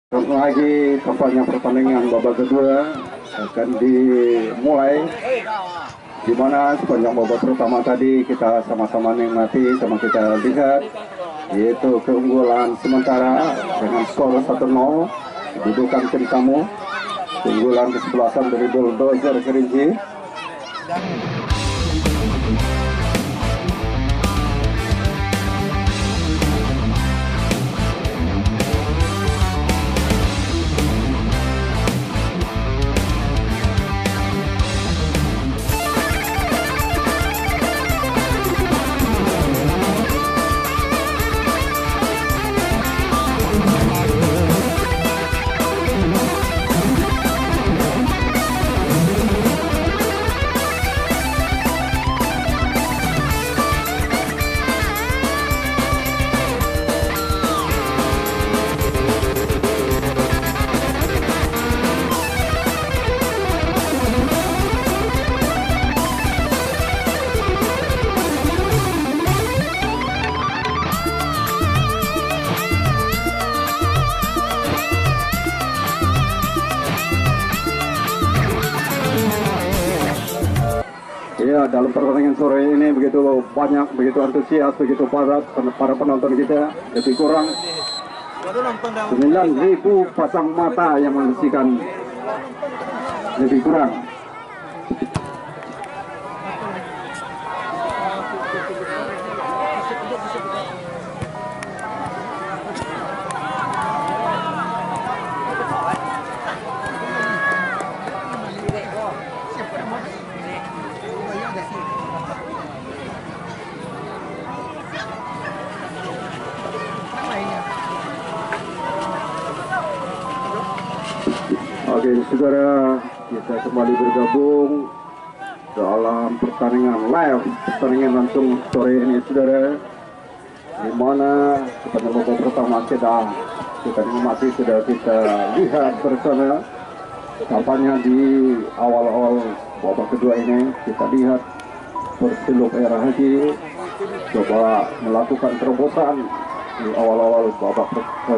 Lagi kampanye pertandingan babak kedua akan dimulai, di mana sepanjang babak pertama tadi kita sama-sama nikmati, sama kita lihat, yaitu keunggulan sementara dengan skor 1-0 didudukan tim tamu, keunggulan kesebelasan dari Bulldozer Kerinci. Ya, dalam pertandingan sore ini begitu banyak, begitu antusias, begitu padat para penonton kita. Lebih kurang 9.000 pasang mata yang menyaksikan, lebih kurang. Oke, saudara, kita kembali bergabung dalam pertandingan live, pertandingan langsung sore ini, saudara, di mana pada babak pertama kita nikmati, sudah kita lihat bersama. Kampanye di awal-awal babak kedua ini kita lihat Persilop Era Haji coba melakukan terobosan di awal-awal babak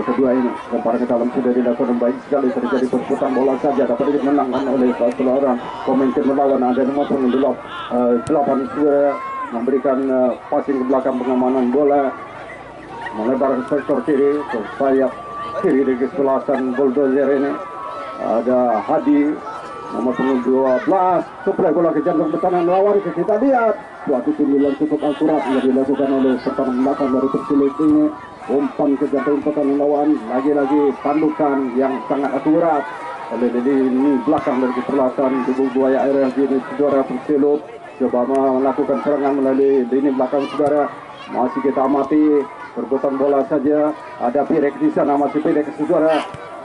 kedua ini. Lemparan ke dalam sudah dilakukan baik sekali, terjadi perputaran bola saja dapat dimenangkan oleh salah orang pemain tim melawan. Ada nomor 8 sudah memberikan passing ke belakang, pengamanan bola melebar ke sektor kiri, ke sayap kiri dari kesebelasan Bulldozer ini. Ada Hadi nomor 12, suplai bola ke jantung pertahanan lawan. Kita lihat suatu sundulan cukup akurat yang dilakukan oleh pertahanan belakang dari Persilop ini. Umpan ke jantung pertahanan lawan, lagi-lagi tandukan yang sangat akurat oleh lini belakang dari kesebelasan Tubuh Buaya Air yang ini. Saudara, Persilop coba melakukan serangan melalui lini belakang, saudara. Masih kita amati perputaran bola saja. Ada Pirek di sana, masih Pirek, saudara.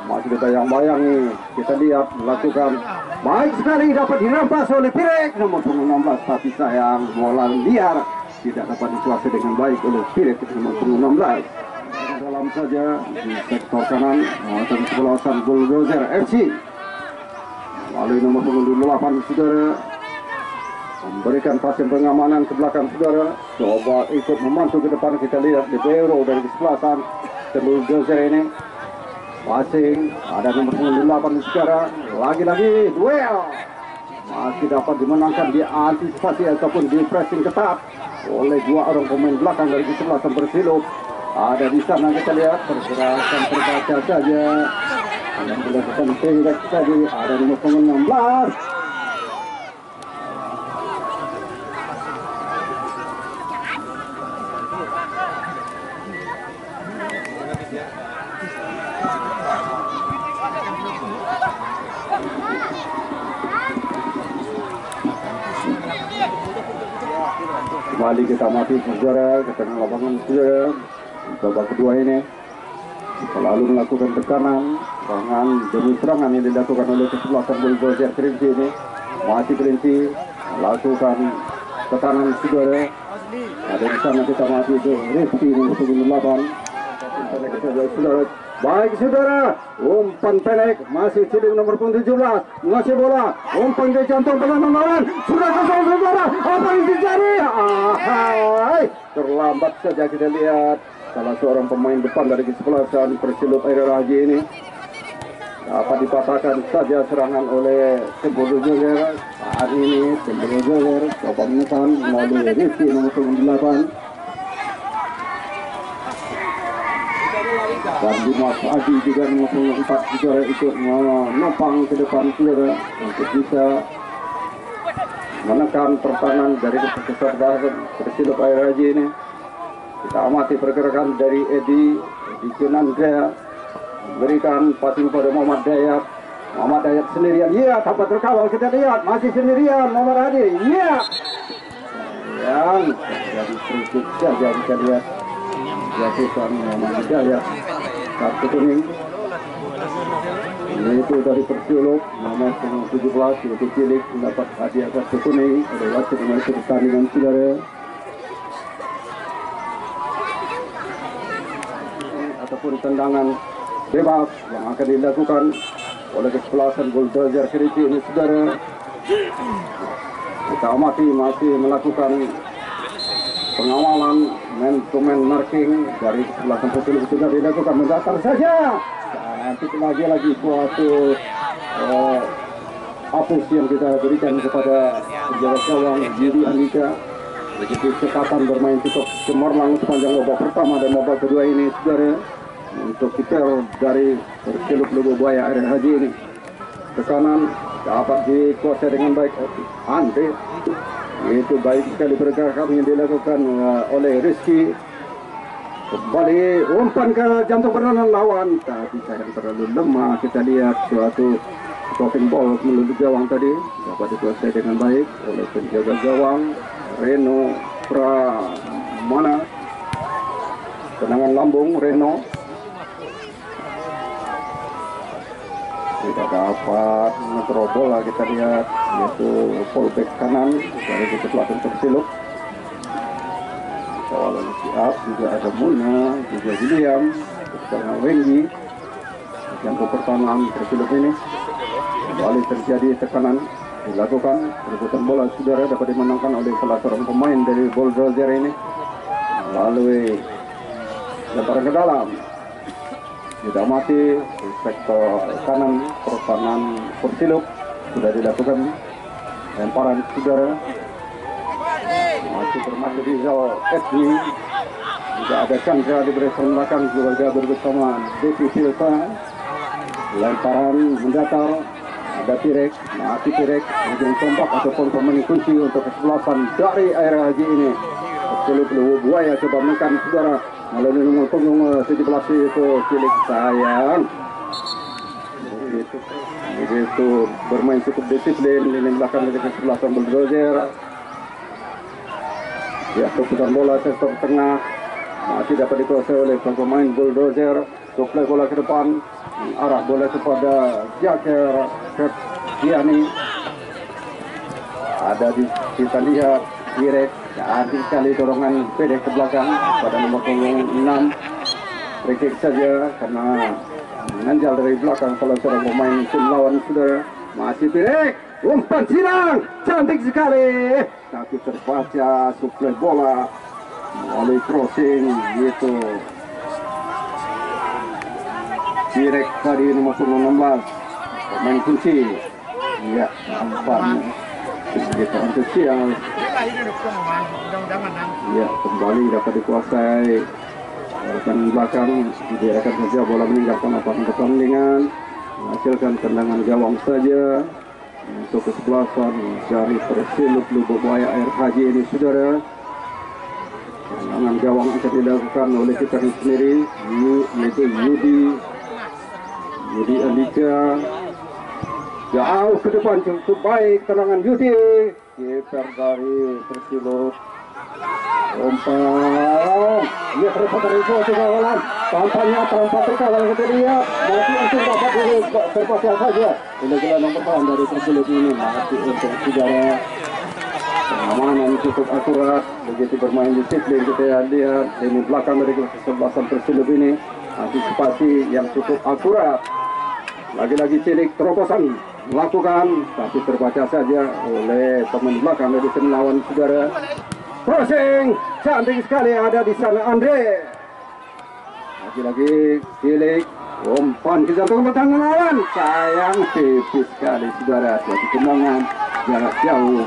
Masih ditayang-bayangi, kita lihat melakukan baik sekali, dapat dirampas oleh Pirek nomor 16, tapi sayang bola liar tidak dapat dikuasai dengan baik oleh Pirek nomor 16. Dalam saja di sektor kanan dan kesebelasan Bulldozer FC melalui nomor 8, saudara, memberikan passing pengamanan ke belakang, saudara. Coba ikut membantu ke depan, kita lihat di Bero dari kesebelasan Bulldozer ini. Passing, ada nomor 8 sekarang, lagi-lagi duel masih dapat dimenangkan, diantisipasi ataupun di pressing ketat oleh dua orang pemain belakang dari kesebelasan Persilop. Ada di sana, kita lihat pergerakan terbaca saja yang dilakukan Pirek tadi. Ada nomor 16. Kembali kita mati, saudara, ke tengah lapangan, saudara. Babak kedua ini selalu melakukan tekanan, serangan demi serangan yang dilakukan oleh kesebelasan Bulldozer Kerinci ini. Masih Kerinci melakukan tekanan, saudara. Ada di sana kita mati itu Rifki nomor 8. Saudara, baik, saudara, umpan pendek, masih Ciding nomor 17, ngasih bola, umpan ke jantung penonton lawan, sudah kosong, saudara, apa yang terjadi? Terlambat saja kita lihat salah seorang pemain depan dari kesebelasan Persilop Air Raji ini dapat dipatahkan saja serangan oleh Cemborujoger. Saat ini Cemborujoger coba menekan melalui Rizky nomor 8 dan Dimas Adi juga nomor 4 juga ikut menopang ke depan saudara untuk bisa menekan pertahanan dari keserdasan Persilop Air Haji ini. Kita amati pergerakan dari Edi Junandrea, berikan passing pada Muhammad Dayat. Muhammad Dayat sendirian, iya, tanpa terkawal. Kita lihat masih sendirian Muhammad Adi, iya. Yang jadi free saja kita lihat jatuhkan Muhammad Dayat kartu kuning. Itu dari Persilop nomor 17 yaitu Cilik mendapat hadiah kartu kuning. Ada wasit mengatur pertandingan saudara. Ataupun tendangan bebas yang akan dilakukan oleh kesebelasan Bulldozer Kerici ini saudara. Kita amati masih melakukan pengawalan man-to-man marking dari kesebelasan Persilop sudah dilakukan mendatar saja. Nanti lagi suatu apus yang kita berikan kepada penjaga gawang Yudi Andika. Begitu cekatan bermain cukup cemerlang sepanjang babak pertama dan babak kedua ini saudara. Untuk kiper dari Persilop Lubuk Buaya Air Haji ini, tekanan dapat dikuasai dengan baik Andre. Itu baik sekali pergerakan yang dilakukan oleh Rizky. Kembali umpan ke jantung pertahanan lawan, tapi sayang terlalu lemah. Kita lihat suatu stopping ball menuju gawang tadi dapat dikuasai dengan baik oleh penjaga gawang Reno Pramana. Tendangan lambung Reno tidak dapat mengontrol bola. Kita lihat yaitu fullback kanan dari kesebelasan Persilop. Kawalan siap juga ada Muna, juga William, bersama Wengi. Jantung pertahanan Persilop ini kembali terjadi tekanan dilakukan. Perebutan bola saudara dapat dimenangkan oleh salah seorang pemain dari Bulldozer ini melalui lemparan ke dalam. Kita mati di sektor kanan pertahanan Persilop sudah dilakukan lemparan saudara. Masih bermain Rizal Edwi, juga ada Chandra di barisan belakang juga bersama Devi Silva. Lemparan mendatar, ada Pirek, masih Pirek, ujung tombak ataupun pemain kunci untuk kesebelasan dari Air Haji ini. Persilop Lubuk Buaya coba menekan saudara melalui nomor punggung 17 itu Cilik sayang. Begitu bermain cukup disiplin ini belakang dari kesebelasan Bulldozer. Ya, pukulan bola sektor tengah masih dapat dikuasai oleh pemain Bulldozer. Suplai bola ke depan, arah bola kepada Jaker Diani. Ada di kita lihat direct, ada sekali dorongan pendek ke belakang pada nomor 6. Free kick saja karena menanjal dari belakang salah seorang pemain tim lawan saudara. Masih direct, umpan silang cantik sekali, tapi terbaca suplai bola melalui crossing gitu. Direct tadi nomor 16 pemain kunci. Ya, umpan begitu antusias. Ya, kembali dapat dikuasai dan belakang diarahkan saja bola meninggalkan lapangan pertandingan, menghasilkan tendangan gawang saja untuk kesebelasan dari Persilop Lubuk Buaya Air Haji ini saudara. Tendangan gawang akan dilakukan oleh kita sendiri yaitu Yudi Andika. Jauh ke depan cukup baik tendangan Yudi, kiper dari Persilop. Umpan, ia terdapat dari suatu kawalan, tampaknya tanpa terkawal kita lihat, masih untuk dapat terpaksa saja. Gila nomor pertahanan dari Persilop ini masih untuk saudara. Pengamanan cukup akurat, begitu bermain disiplin kita lihat ini belakang dari kesebelasan Persilop ini, antisipasi yang cukup akurat. Lagi-lagi Cilik terobosan melakukan, tapi terbaca saja oleh pemain belakang dari tim lawan saudara. Crossing cantik sekali ada di sana Andre. Lagi-lagi Cilik Umpan ke jantung pertahanan lawan. Sayang, tipis sekali saudara. Suatu tendangan jarak jauh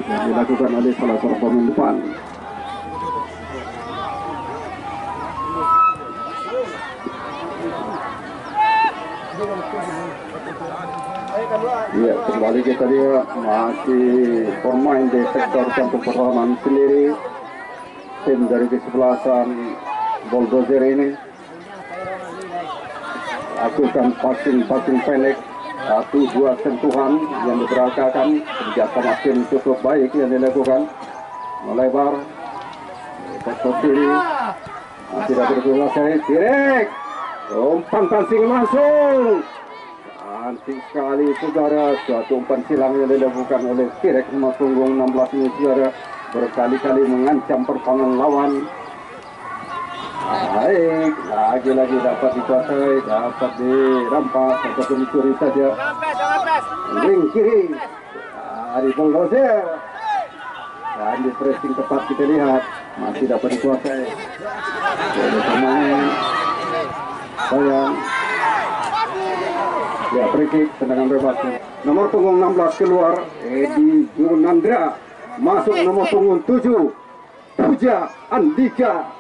yang dilakukan oleh salah seorang pemain depan. Ya, kembali kita lihat masih bermain di sektor jantung pertahanan sendiri. Tim dari kesebelasan Bulldozer ini lakukan passing pendek, 1-2 sentuhan yang diberangkatkan, kerjasama tim cukup baik yang dilakukan, melebar ke kiri, tidak berkuasa, direct, umpan passing langsung, cantik sekali saudara, suatu umpan silang yang dilakukan oleh Pirek nomor punggung 16 ini saudara, berkali-kali mengancam pertahanan lawan. Baik, lagi-lagi dapat dikuasai, dapat dirampas atau dicuri saja. Ring kiri dari Bulldozer dan di pressing tepat kita lihat masih dapat dikuasai oleh pemain sayang. Ya, free kick, tendangan bebas. Nomor punggung 16 keluar, Edi Junandra. Masuk nomor punggung 7, Puja Andika.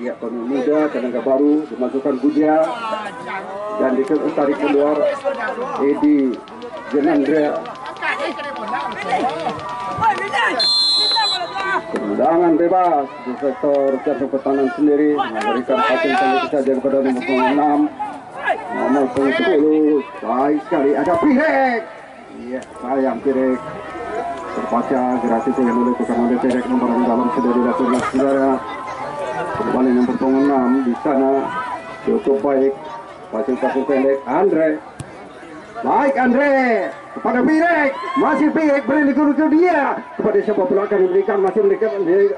Ya, pemain muda, tenaga baru, dimasukkan Puja dan ditarik keluar Edi Junandra. Tendangan bebas di sektor jantung pertahanan sendiri, memberikan passing pendek saja kepada nomor punggung 6. Nomor punggung 10, baik sekali, ada Pirek. Iya, sayang Pirek. Terbaca gerasi yang dilakukan oleh Pirek, nomor dalam sudah dilakukan saudara. Kembali nomor punggung 6 di sana cukup baik, passing pendek Andre. Baik Andre kepada Pirek, masih Pirek beri ke dia kepada siapa pula akan diberikan, masih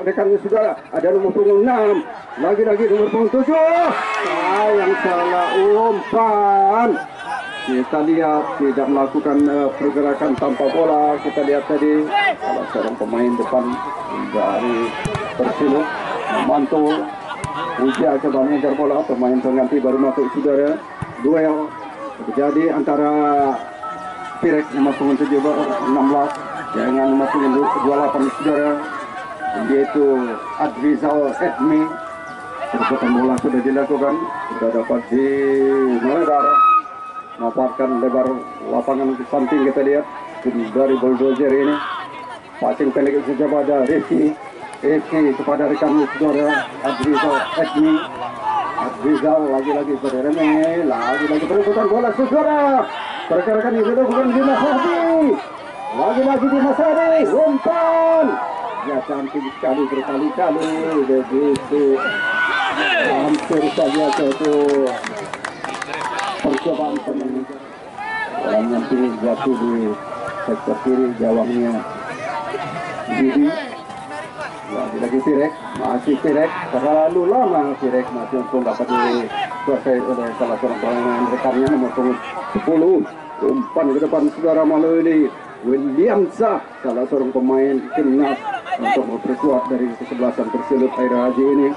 rekannya saudara, ada nomor punggung 6, lagi-lagi nomor punggung 7, yang salah umpan. Kita lihat tidak melakukan pergerakan tanpa bola. Kita lihat tadi salah seorang pemain depan dari Persilo membantu Uja coba mengejar bola, pemain pengganti baru masuk saudara. Duel terjadi antara Pirek nomor punggung 16 dengan nomor punggung 28 saudara, yaitu Adrizal Edmi. Perputaran bola sudah dilakukan, sudah dapat melebar, memanfaatkan lebar lapangan di samping. Kita lihat dari Bulldozer ini passing pendek kepada Rizky kepada rekan saudara Adrizal Edmi. Adrizal lagi-lagi berremeh, lagi-lagi perebutan bola saudara. Pergerakan ini dilakukan di Masadi, lagi-lagi di Masadi, umpan. Ya, cantik sekali berkali-kali begitu. Hampir saja satu percobaan pemain dalam nanti jatuh di sektor kiri gawangnya Didi. Lagi-lagi Pirek, masih Pirek, terlalu lama Pirek masih untuk dapat dikuasai oleh salah seorang pemain rekannya nomor punggung 10. Umpan ke depan saudara melalui Williamsa, salah seorang pemain timnas untuk memperkuat dari kesebelasan Persilo Air Haji ini,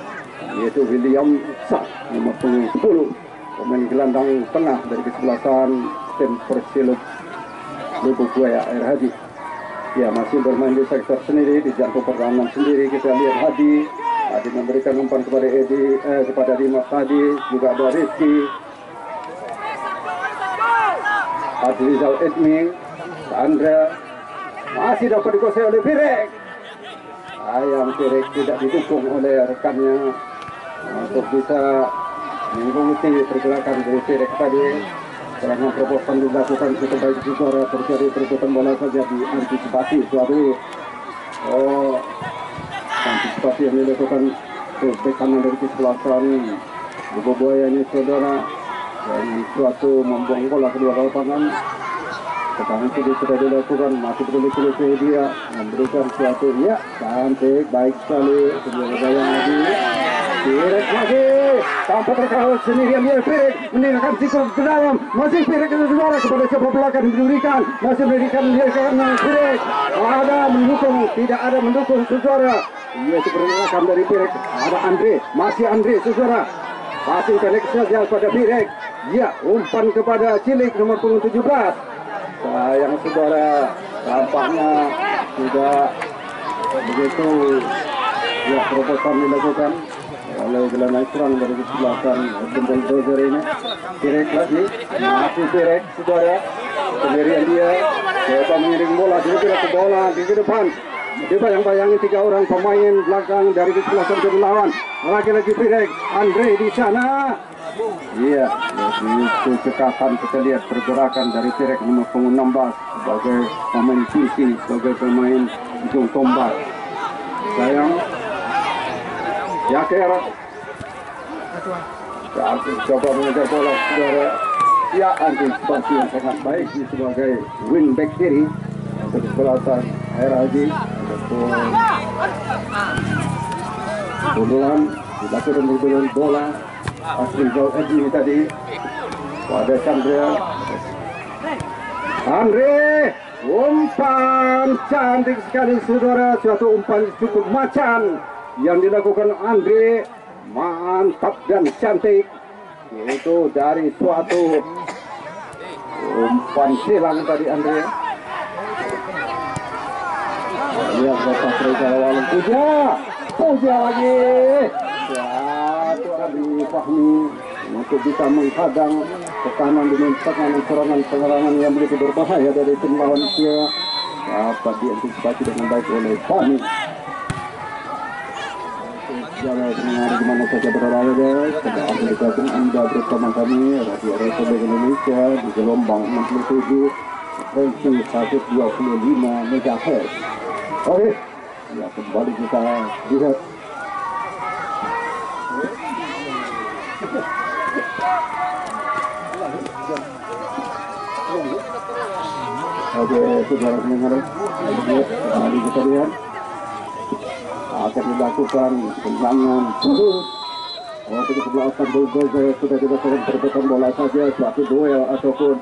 yaitu Williamsa nomor punggung 10, pemain gelandang tengah dari kesebelasan tim Persilo Lubuk Buaya Air Haji. Ya, masih bermain di sektor sendiri, di jantung pertahanan sendiri. Kita lihat Hadi memberikan umpan kepada Edi, kepada Dimas tadi, juga ada Rizky, Adrizal Edmi, Sandra, masih dapat dikuasai oleh Pirek. Ayam Pirek tidak didukung oleh rekannya untuk bisa mengikuti pergerakan dari Pirek tadi. Serangan terobosan dilakukan cukup baik juga, terjadi perebutan bola saja diantisipasi suatu antisipasi yang dilakukan ke kanan dari kesebelasan Lubuk Buaya ini saudara, dengan suatu membuang bola kedua lapangan. Sekarang sudah dilakukan, masih berkulit-kulit dia memberikan suatu, ya cantik, baik sekali, kedua gayang lagi. Pirek lagi, tanpa terkawal sendirian dia Pirek meninggalkan sikap ke dalam, masih Pirek itu saudara kepada siapa belakang diberikan, masih memberikan dia karena Pirek ada mendukung, tidak ada mendukung saudara. Ia diperlukan dari Pirek, ada Andre, masih Andre saudara, passing pendek saja pada Pirek, Ya, umpan kepada Cilik nomor punggung 17. Sayang saudara, tampaknya tidak begitu ya terobosan dilakukan oleh gelandang serang dari belakang Bendel Dozer ini. Pirek lagi, masih Pirek saudara, sendirian dia, coba mengiring bola, dia tidak ke bola di depan. Dia bayang-bayangi 3 orang pemain belakang dari kesebelasan ke lawan. Lagi-lagi Pirek, Andre di sana. Iya, itu cekatan kita lihat pergerakan dari Pirek nomor punggung 16 sebagai pemain kunci, sebagai pemain ujung tombak. Sayang, Yaker, coba mengejar bola saudara. Ya, antisipasi yang sangat baik sebagai wingback kiri untuk kesebelasan Air Haji. Bundulan dilakukan berbulan bola. Asrizal Edi tadi pada Chandra. Andre, umpan cantik sekali saudara, suatu umpan cukup macan yang dilakukan Andre, mantap dan cantik. Itu dari suatu umpan silang tadi Andre. Lihat lepas Rizal Walung, puja lagi. Satu Abi Fahmi untuk bisa menghadang tekanan dengan serangan yang begitu berbahaya dari tim lawan dia, dapat diantisipasi dengan baik oleh Fahmi. Jangan mendengar di mana saja berada, sudah aplikasi Anda bersama kami Radio Republik Indonesia di gelombang 67 frekuensi 125 MHz. Oke, ya kembali kita lihat. Oke, saudara pendengar, kembali kita lihat akan dilakukan tendangan khusus. Waktu kesebelasan Bulldozer sudah dilakukan perebutan bola saja, suatu duel ataupun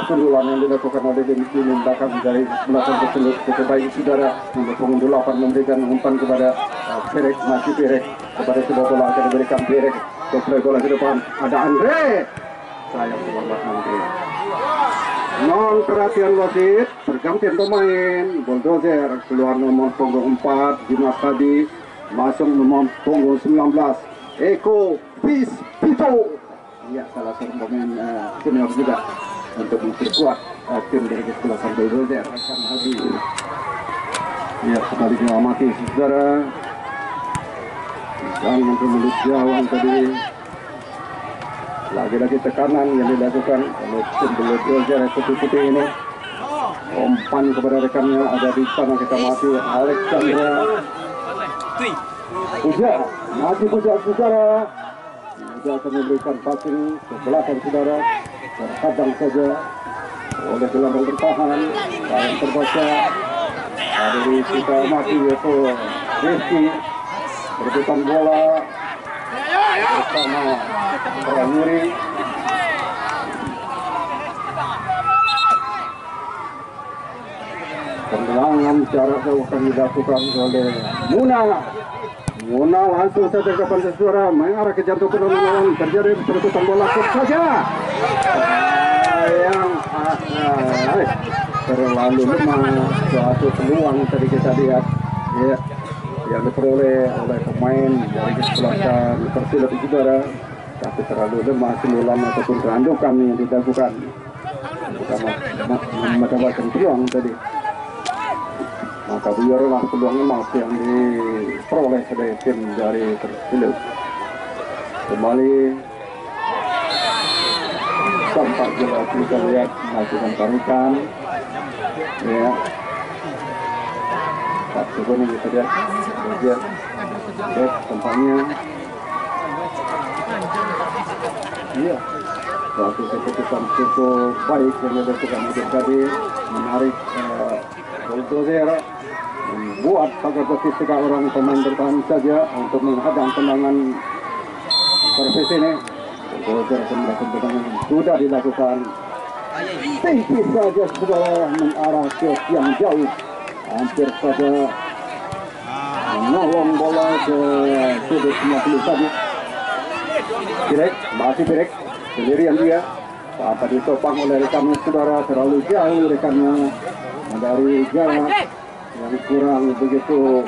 sundulan yang dilakukan oleh tim belakang dari belakang tersebut. Cukup baik saudara, untuk punggung 8 memberikan umpan kepada Pirek, masih Pirek, kepada sebuah bola akan diberikan Pirek. Terus bola ke depan, ada Andre. Sayang terlambat Andre. Non perhatian wasit, pergantian pemain. Bulldozer keluar nomor punggung 4 Dimas tadi, masuk nomor punggung 19 Eko Pito. Ya, salah satu pemain senior juga untuk memperkuat tim dari kesebelasan Bulldozer. Akan habis. Ya, kembali mengamati saudara. Jangan kemudian jauh tadi. Lagi-lagi tekanan yang dilakukan oleh tim Bulldozer putih-putih ini. Umpan kepada rekannya ada di sana, kita mati Alexandra. Puja, masih Puja saudara. Puja akan memberikan passing ke belakang saudara. Terkadang saja oleh gelandang bertahan yang terbaca. Dari kita mati yaitu Rizky. Berebutan bola bersama Pramuri. Tendangan jarak jauh akan dilakukan oleh Muna langsung saja ke depan saudara, mengarah ke jantung penonton, terjadi perebutan bola saja. Yang terlalu lemah, suatu peluang tadi kita lihat ya, yang diperoleh oleh pemain dari kesebelasan Persilap saudara, tapi terlalu lemah sundulan ataupun kerandukan yang dilakukan kita mendapatkan peluang tadi. Maka biarlah peluang emas yang diperoleh oleh tim dari Persilap. Kembali tampak jelas kita lihat melakukan tarikan ya. Satu pun kita lihat tempatnya iya, suatu keputusan cukup baik yang dilakukan untuk tadi menarik Bulldozer, membuat pagar posisi 3 orang pemain bertahan saja untuk menghadang tendangan servis ini. Bulldozer akan melakukan tendangan sudah dilakukan tinggi saja sudah mengarah ke yang jauh, hampir saja menolong bola ke sudut 50 tadi. Pirek, masih Pirek, sendirian dia. Saat ditopang oleh rekannya saudara, terlalu jauh rekannya dari jarak yang kurang begitu.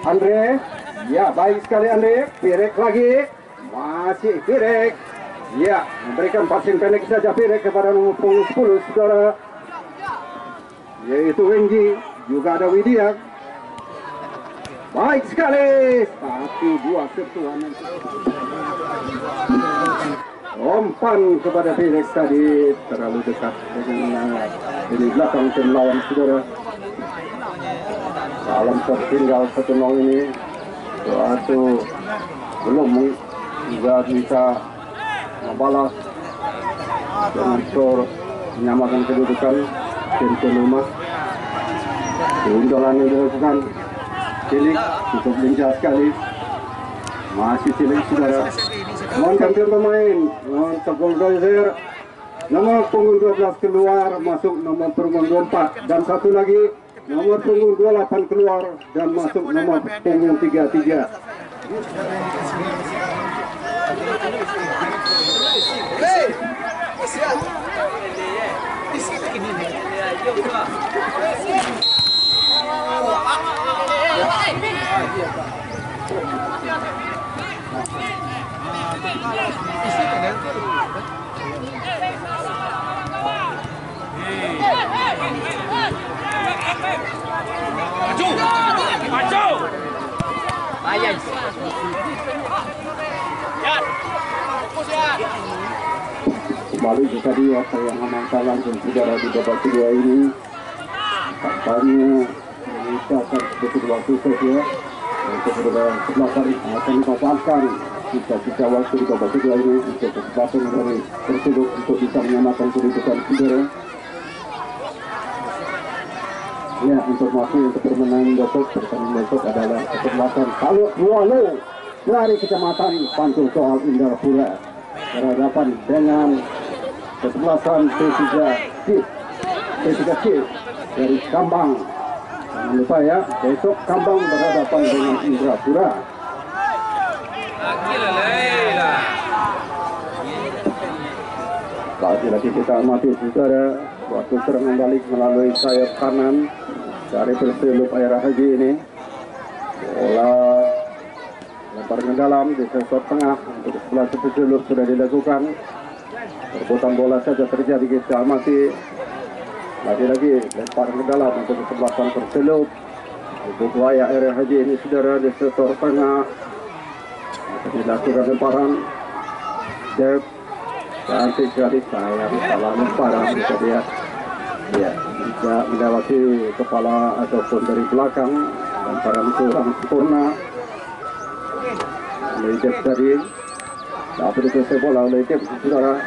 Andre, ya baik sekali Andre, Pirek lagi, masih Pirek. Ya, memberikan passing pendek saja Pirek kepada nomor 10 saudara, yaitu Wenggi, juga ada Widya. Baik sekali, 1-2 sentuhan. Umpan kepada Pirek tadi terlalu dekat dengan ini belakang tim lawan saudara. Dalam tertinggal 1-0 ini, suatu belum juga bisa membalas dengan skor menyamakan kedudukan tim rumah. Keunggulan yang dilakukan Cilik cukup lincah sekali, masih Cilik saudara. Mohon gantian pemain, untuk Goldozer nomor punggung 12 keluar, masuk nomor punggung 24, dan satu lagi nomor punggung 28 keluar dan masuk nomor punggung 33. Maju. Ayah. Kembali ke tadi apa yang amankan langsung saudara di babak kedua ini. Tampaknya menyisakan sedikit waktu saja untuk saudara sebelasan akan dimanfaatkan sisa-sisa waktu di babak kedua ini untuk kesempatan dari Persib untuk bisa menyamakan kedudukan saudara. Ya, informasi untuk permainan besok, pertandingan besok adalah kesempatan Saluk Walu dari Kecamatan Pantul Soal Indrapura berhadapan dengan kesebelasan P3C dari Kambang. Jangan lupa ya, besok Kambang berhadapan dengan Indrapura. Lagi-lagi kita amati saudara, waktu serangan balik melalui sayap kanan dari Persib Air Haji ini. Bola lempar ke dalam di sektor tengah untuk sebelah Persib sudah dilakukan. Perebutan bola saja terjadi, kita amati. Lagi-lagi lempar ke dalam untuk kesebelasan Persib. Untuk Air Haji ini saudara di sektor tengah. Dilakukan lemparan. Cantik sekali, sayang salah lemparan bisa dia. Ya, tidak melewati kepala ataupun dari belakang, lemparan kurang sempurna. Lecep tadi, tapi dikuasai bola oleh Lecep saudara.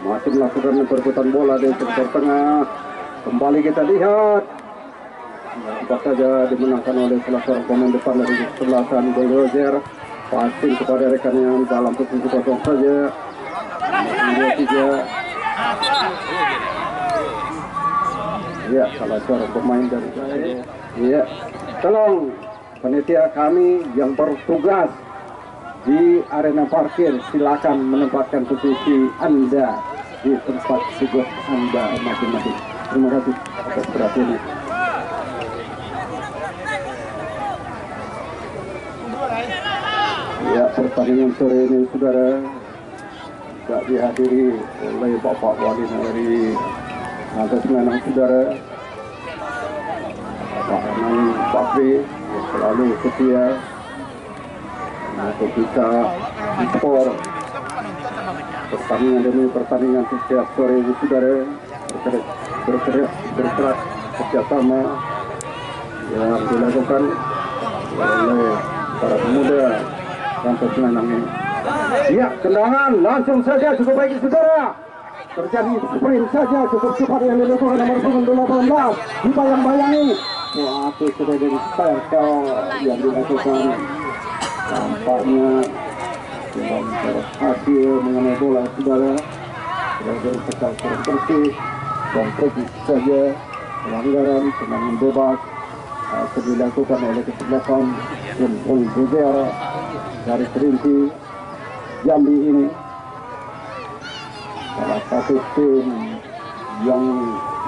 Masih melakukan perebutan bola di sektor tengah. Kembali kita lihat, apa saja dimenangkan oleh salah seorang pemain depan dari kesebelasan Goldozer. Passing kepada rekannya dalam posisi kosong saja. 2-3. Ya, salah seorang pemain dari saya. Ya, tolong panitia kami yang bertugas di arena parkir, silakan menempatkan posisi Anda di tempat tugas Anda masing-masing. Terima kasih atas perhatiannya. Ya, pertandingan sore ini saudara tidak dihadiri oleh Bapak Wali dari atas menang saudara Pak Anan Bakri yang selalu setia untuk bisa ekspor pertandingan demi pertandingan setiap sore ini saudara, bergerak kerjasama yang dilakukan oleh para pemuda Kampus Menang ini. Ya, tendangan langsung saja cukup baik saudara. Terjadi sprint saja cukup cepat yang dilakukan nomor punggung 18. Dibayang-bayangi. Waktu sudah dari style yang dilakukan. Tampaknya belum berhasil mengenai bola saudara. Sudah bersekal kurang bersih. Dan pergi saja pelanggaran tendangan bebas dilakukan oleh kesebelasan Goldozer dari Kerinci Jambi ini. salah satu tim yang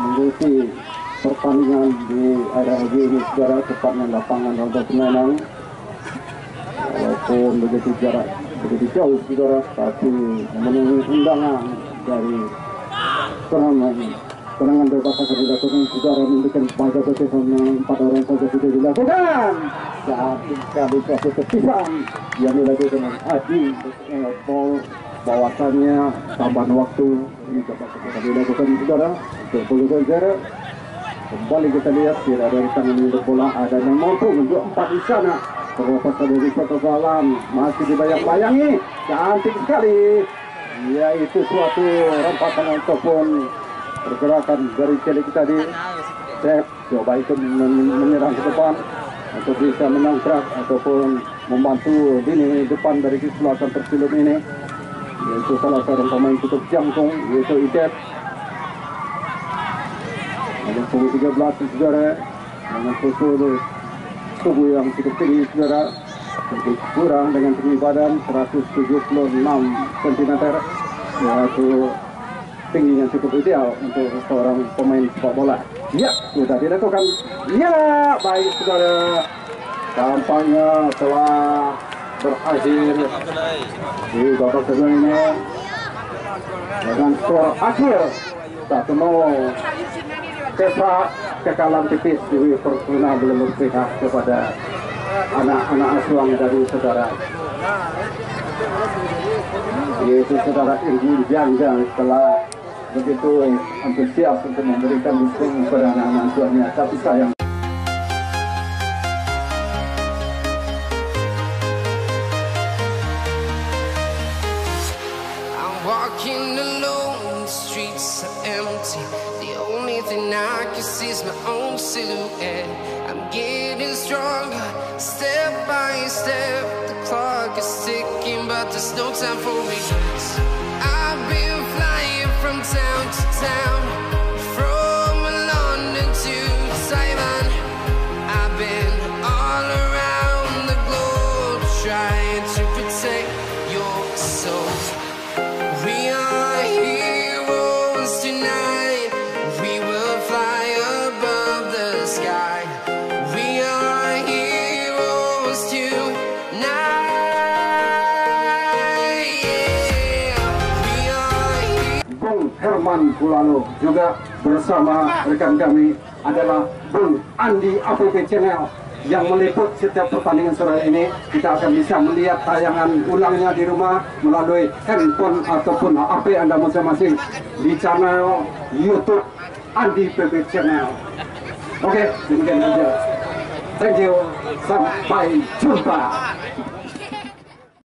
mengikuti pertandingan di RRG ini saudara, tepatnya lapangan Raja Semenang. Walaupun begitu jarak begitu jauh saudara, tapi memenuhi undangan dari serangan bebas akan dilakukan saudara, memberikan pada bagaimana 4 orang saja sudah dilakukan. Cantik sekali suatu tepisan yang dilakukan oleh Adi bahwasannya tambahan waktu ini dapat dilakukan saudara untuk peluang jarak. Kembali kita lihat tidak ada tangan untuk bola, ada yang mampu untuk 4 di sana. Terlepas dari satu salam masih dibayang-bayangi, cantik sekali. Yaitu suatu rempatan ataupun pergerakan dari Celik tadi. Sep coba itu menyerang ke depan untuk bisa menangkrak ataupun membantu lini depan dari selatan tersilum ini. Yaitu salah seorang pemain tutup jangkung, yaitu Idep. Nomor 13 saudara, dengan postur tubuh yang cukup tinggi saudara, lebih kurang dengan tinggi badan 176 cm, yaitu tinggi yang cukup ideal untuk seorang pemain sepak bola. Ya, sudah dilakukan. Ya, baik saudara, tampaknya telah berakhir di babak kedua ini dengan skor akhir 1-0. Kekalahan tipis di Fortuna belum berpihak kepada anak-anak asuhan dari saudara, yaitu saudara Irwin Jangga, setelah begitu antusias untuk memberikan dukungan kepada anak-anak asuhannya, tapi sayang. Walking alone, the streets are empty. The only thing I can see is my own silhouette. I'm getting stronger, step by step. The clock is ticking, but there's no time for regrets. I've been flying from town to town, from London to Taiwan. I've been all around the globe, trying to protect your soul. We are heroes tonight. We will fly above the sky. We are heroes tonight. Yeah. We are Bung Herman Pulalo juga bersama rekan kami adalah Bung Andi APP Channel yang meliput setiap pertandingan sore ini. Kita akan bisa melihat tayangan ulangnya di rumah melalui handphone ataupun HP Anda masing-masing di channel YouTube Andi PP Channel. Oke, demikian saja. Thank you. Sampai jumpa.